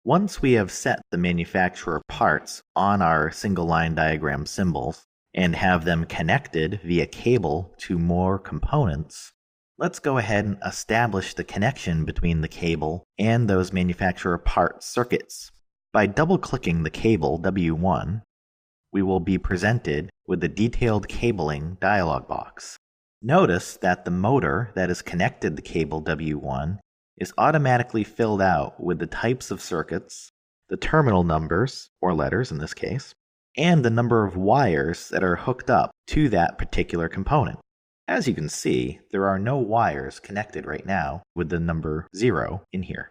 Once we have set the manufacturer parts on our single line diagram symbols and have them connected via cable to more components, let's go ahead and establish the connection between the cable and those manufacturer part circuits. By double-clicking the cable W1, we will be presented with the Detailed Cabling dialog box. Notice that the motor that is connected to cable W1 is automatically filled out with the types of circuits, the terminal numbers, or letters in this case, and the number of wires that are hooked up to that particular component. As you can see, there are no wires connected right now with the number 0 in here.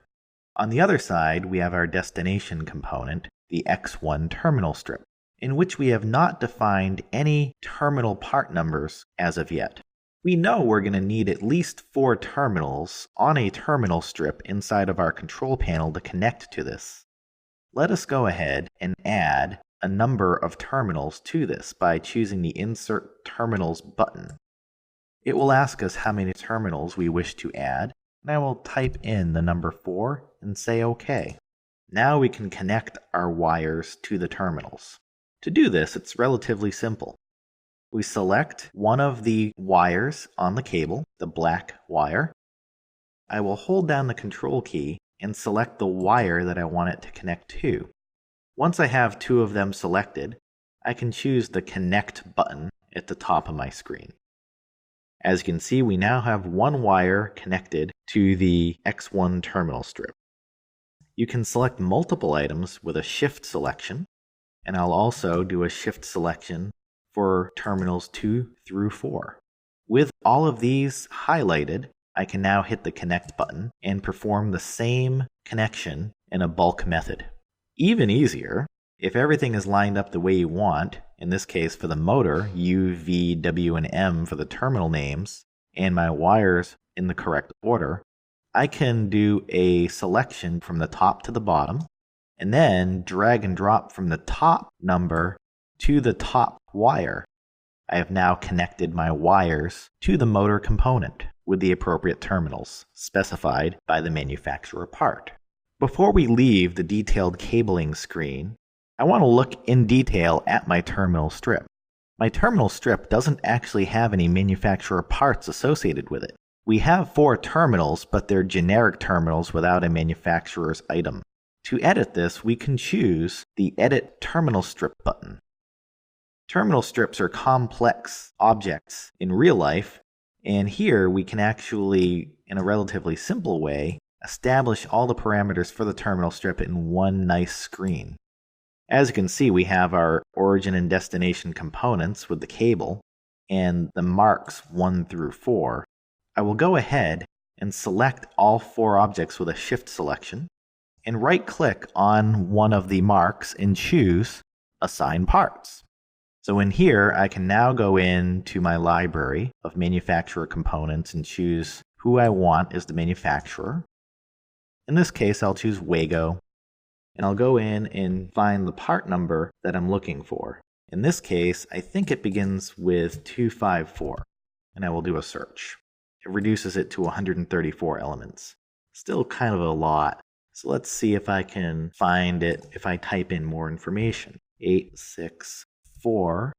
On the other side, we have our destination component, the X1 terminal strip, in which we have not defined any terminal part numbers as of yet. We know we're going to need at least 4 terminals on a terminal strip inside of our control panel to connect to this. Let us go ahead and add a number of terminals to this by choosing the Insert Terminals button. It will ask us how many terminals we wish to add, and I will type in the number 4 and say OK. Now we can connect our wires to the terminals. To do this, it's relatively simple. We select one of the wires on the cable, the black wire. I will hold down the control key and select the wire that I want it to connect to. Once I have 2 of them selected, I can choose the Connect button at the top of my screen. As you can see, we now have 1 wire connected to the X1 terminal strip. You can select multiple items with a Shift selection, and I'll also do a Shift selection for terminals 2 through 4. With all of these highlighted, I can now hit the Connect button and perform the same connection in a bulk method. Even easier, if everything is lined up the way you want, in this case for the motor, U, V, W, and M for the terminal names, and my wires in the correct order, I can do a selection from the top to the bottom, and then drag and drop from the top number to the top wire. I have now connected my wires to the motor component with the appropriate terminals specified by the manufacturer part. Before we leave the detailed cabling screen, I want to look in detail at my terminal strip. My terminal strip doesn't actually have any manufacturer parts associated with it. We have 4 terminals, but they're generic terminals without a manufacturer's item. To edit this, we can choose the Edit Terminal Strip button. Terminal strips are complex objects in real life, and here we can actually, in a relatively simple way, establish all the parameters for the terminal strip in one nice screen. As you can see, we have our origin and destination components with the cable and the marks 1 through 4. I will go ahead and select all 4 objects with a Shift selection and right-click on one of the marks and choose Assign Parts. So in here, I can now go into my library of manufacturer components and choose who I want as the manufacturer. In this case, I'll choose Wago, and I'll go in and find the part number that I'm looking for. In this case, I think it begins with 254, and I will do a search. It reduces it to 134 elements. Still kind of a lot, so let's see if I can find it if I type in more information. 864.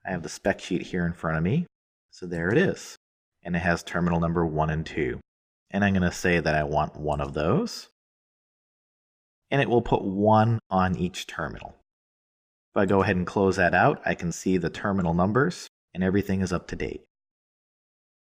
I have the spec sheet here in front of me, so there it is. And it has terminal number 1 and 2. And I'm going to say that I want one of those. And it will put 1 on each terminal. If I go ahead and close that out, I can see the terminal numbers, and everything is up to date.